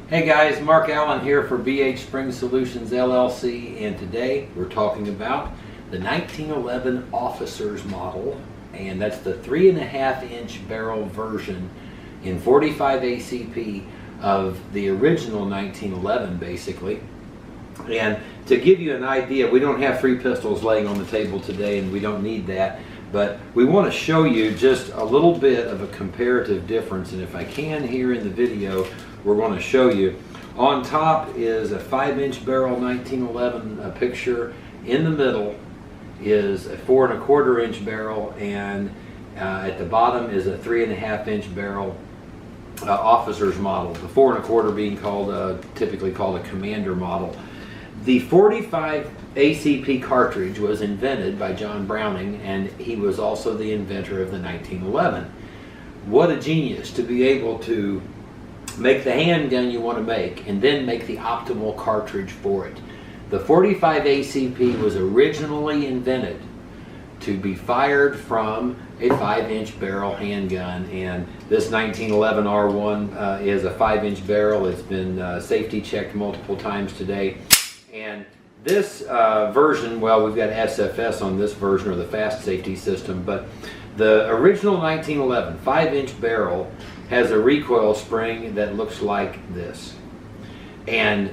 Hey guys, Mark Allen here for BHSpringSolutions LLC, and today we're talking about the 1911 Officers model, and that's the 3.5-inch barrel version in 45 ACP of the original 1911 basically. And to give you an idea, we don't have 3 pistols laying on the table today, and we don't need that, but we want to show you just a little bit of a comparative difference. And if I can here in the video, we're going to show you. On top is a 5-inch barrel 1911 picture. In the middle is a 4.25-inch barrel, and at the bottom is a 3.5-inch barrel officer's model. The 4.25 being called typically called a commander model. The 45 ACP cartridge was invented by John Browning, and he was also the inventor of the 1911. What a genius to be able to make the handgun you want to make and then make the optimal cartridge for it. The 45 ACP was originally invented to be fired from a 5-inch barrel handgun, and this 1911 R1 is a 5-inch barrel. It's been safety checked multiple times today. And this version, well, we've got SFS on this version, or the fast safety system, but the original 1911 5-inch barrel has a recoil spring that looks like this. And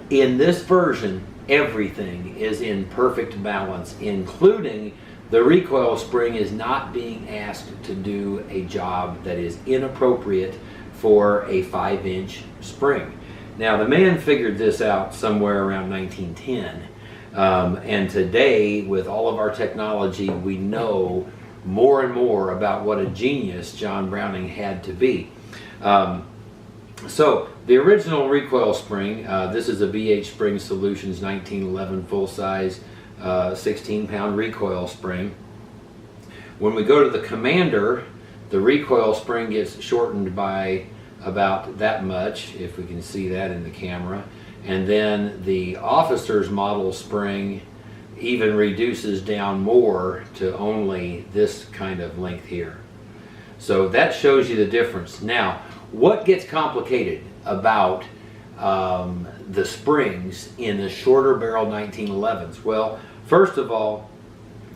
in this version, everything is in perfect balance, including the recoil spring is not being asked to do a job that is inappropriate for a 5-inch spring. Now, the man figured this out somewhere around 1910, and today, with all of our technology, we know more and more about what a genius John Browning had to be. So the original recoil spring, this is a BHSpringSolutions 1911 full-size 16-pound recoil spring. When we go to the Commander, the recoil spring gets shortened by about that much, if we can see that in the camera, and then the Officer's model spring even reduces down more to only this kind of length here. So that shows you the difference. Now, what gets complicated about the springs in the shorter barrel 1911s? Well, first of all,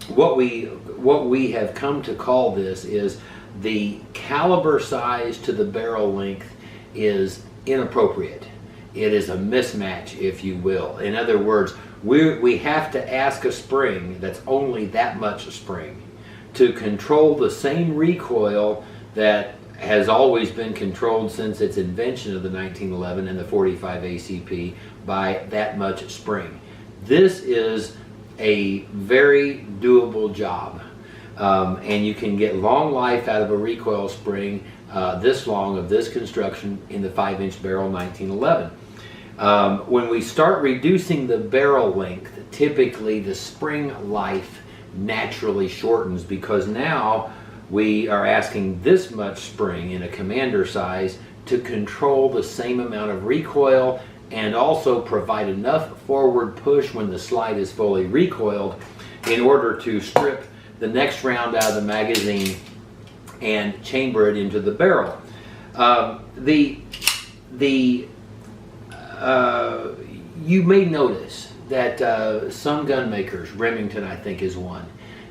what we have come to call this is the caliber size to the barrel length is inappropriate. It is a mismatch, if you will. In other words, we have to ask a spring that's only that much spring to control the same recoil that has always been controlled since its invention of the 1911 and the 45 ACP by that much spring. This is a very doable job, and you can get long life out of a recoil spring this long of this construction in the 5-inch barrel 1911. When we start reducing the barrel length, typically the spring life naturally shortens, because now we are asking this much spring in a commander size to control the same amount of recoil and also provide enough forward push when the slide is fully recoiled in order to strip the next round out of the magazine and chamber it into the barrel. You may notice that some gun makers, Remington I think is one,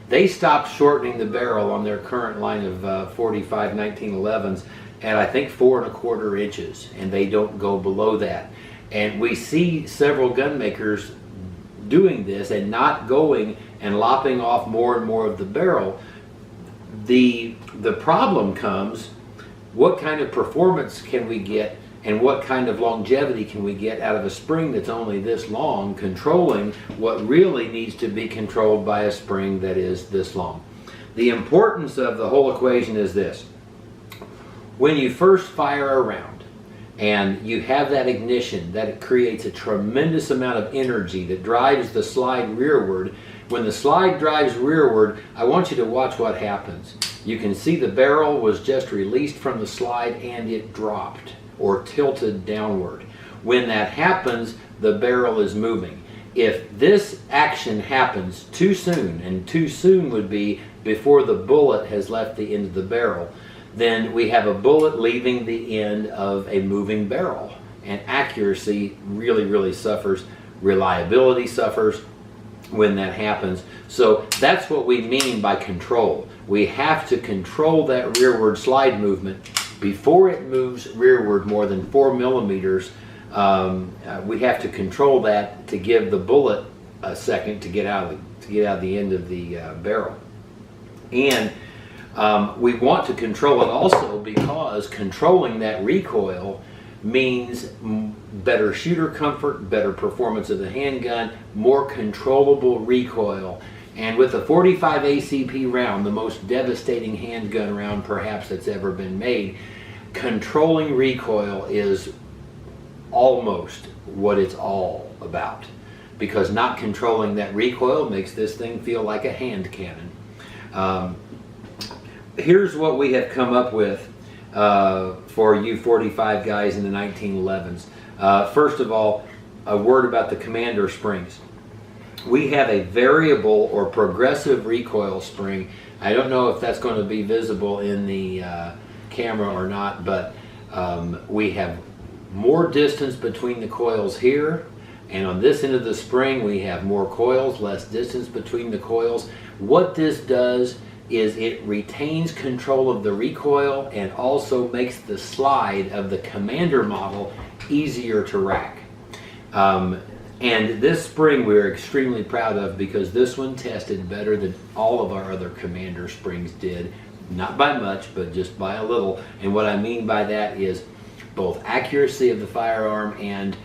they stopped shortening the barrel on their current line of 45 1911s at I think 4.25 inches, and they don't go below that. And we see several gun makers doing this and not going and lopping off more and more of the barrel. The problem comes, what kind of performance can we get and what kind of longevity can we get out of a spring that's only this long, controlling what really needs to be controlled by a spring that is this long? The importance of the whole equation is this. When you first fire a round and you have that ignition, that it creates a tremendous amount of energy that drives the slide rearward. When the slide drives rearward, I want you to watch what happens. You can see the barrel was just released from the slide and it dropped or tilted downward. When that happens, the barrel is moving. If this action happens too soon, and too soon would be before the bullet has left the end of the barrel, then we have a bullet leaving the end of a moving barrel. and accuracy really suffers. Reliability suffers when that happens. So that's what we mean by control. We have to control that rearward slide movement before it moves rearward more than 4 millimeters. We have to control that to give the bullet a second to get out of the end of the barrel. And we want to control it also because controlling that recoil means better shooter comfort, better performance of the handgun, more controllable recoil. And with a 45 ACP round, the most devastating handgun round perhaps that's ever been made, controlling recoil is almost what it's all about. Because not controlling that recoil makes this thing feel like a hand cannon. Here's what we have come up with for you 45 guys in the 1911s. First of all, a word about the Commander springs. We have a variable or progressive recoil spring. I don't know if that's going to be visible in the camera or not, but we have more distance between the coils here, and on this end of the spring we have more coils, less distance between the coils. What this does is it retains control of the recoil and also makes the slide of the Commander model easier to rack. And this spring we're extremely proud of because this one tested better than all of our other Commander springs did. Not by much, but just by a little. And what I mean by that is both accuracy of the firearm and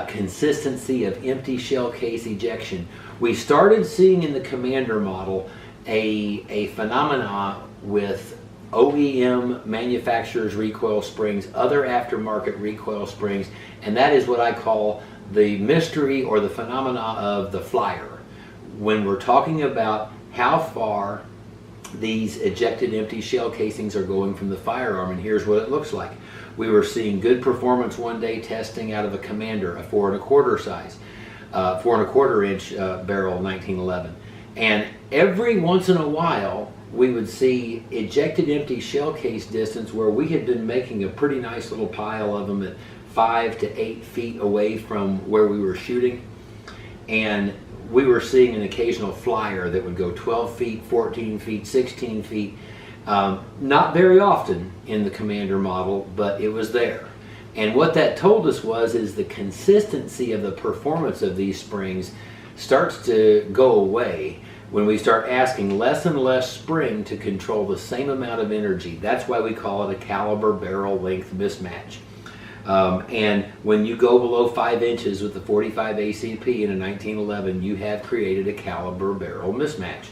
consistency of empty shell case ejection. We started seeing in the Commander model a phenomena with OEM manufacturers' recoil springs, other aftermarket recoil springs, and that is what I call the mystery or the phenomena of the flyer. When we're talking about how far these ejected empty shell casings are going from the firearm, and here's what it looks like. We were seeing good performance one day testing out of a Commander, a 4 1/4 size, 4 1/4 inch barrel 1911. And every once in a while we would see ejected empty shell case distance where we had been making a pretty nice little pile of them at 5 to 8 feet away from where we were shooting, and we were seeing an occasional flyer that would go 12 feet, 14 feet, 16 feet. Not very often in the Commander model, but it was there. And what that told us is the consistency of the performance of these springs starts to go away when we start asking less and less spring to control the same amount of energy. That's why we call it a caliber barrel length mismatch. And when you go below 5 inches with the 45 ACP in a 1911, you have created a caliber barrel mismatch.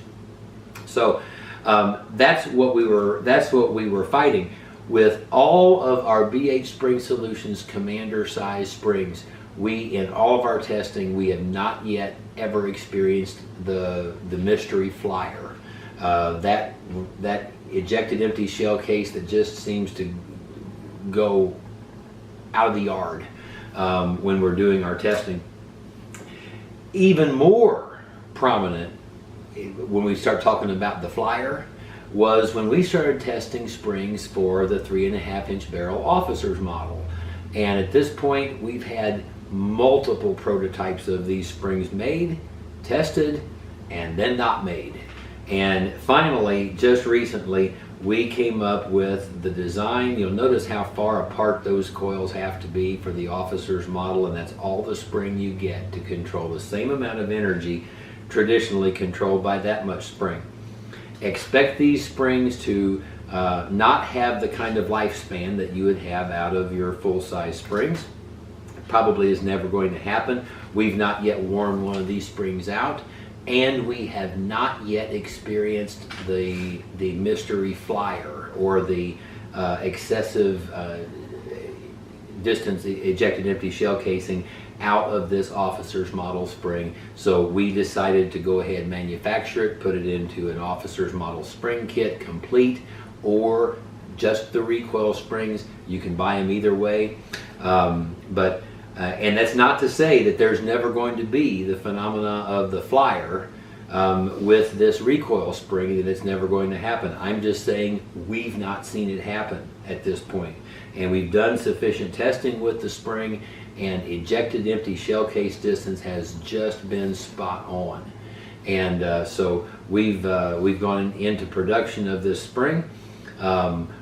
So that's what we were fighting with all of our BHSpringSolutions Commander size springs. In all of our testing, we have not yet ever experienced the mystery flyer, that ejected empty shell case that just seems to go out of the yard when we're doing our testing. Even more prominent when we start talking about the flyer was when we started testing springs for the 3 1/2 inch barrel officer's model. And at this point we've had multiple prototypes of these springs made, tested, and then not made. And finally, just recently, we came up with the design. You'll notice how far apart those coils have to be for the officer's model, and that's all the spring you get to control the same amount of energy traditionally controlled by that much spring. Expect these springs to not have the kind of lifespan that you would have out of your full-size springs. Probably is never going to happen. We've not yet worn one of these springs out, and we have not yet experienced the mystery flyer or the excessive distance ejected empty shell casing out of this officer's model spring. So we decided to go ahead and manufacture it, put it into an officer's model spring kit complete, or just the recoil springs. You can buy them either way. And that's not to say that there's never going to be the phenomena of the flyer with this recoil spring that it's never going to happen. I'm just saying we've not seen it happen at this point. And we've done sufficient testing with the spring, and ejected empty shell case distance has just been spot on. And so we've gone into production of this spring.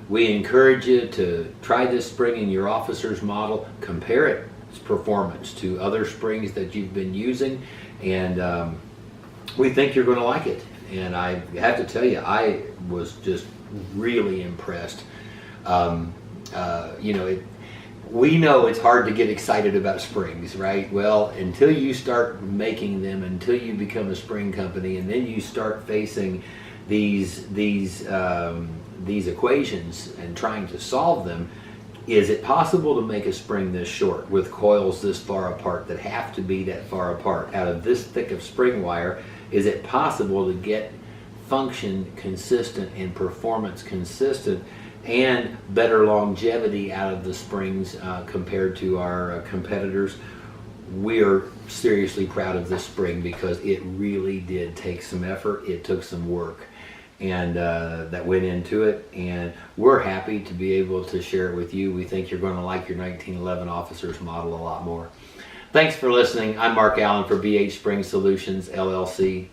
We encourage you to try this spring in your officer's model, compare its performance to other springs that you've been using, and we think you're going to like it. And I have to tell you, I was just really impressed. We know it's hard to get excited about springs, right? Well, until you start making them, until you become a spring company, and then you start facing these equations and trying to solve them. Is it possible to make a spring this short with coils this far apart that have to be that far apart out of this thick of spring wire? Is it possible to get function consistent and performance consistent and better longevity out of the springs compared to our competitors? We're seriously proud of this spring because it really did take some effort. It took some work, and that went into it, and we're happy to be able to share it with you. We think you're going to like your 1911 officers model a lot more. Thanks for listening. I'm Mark Allen for BHSpringSolutions LLC.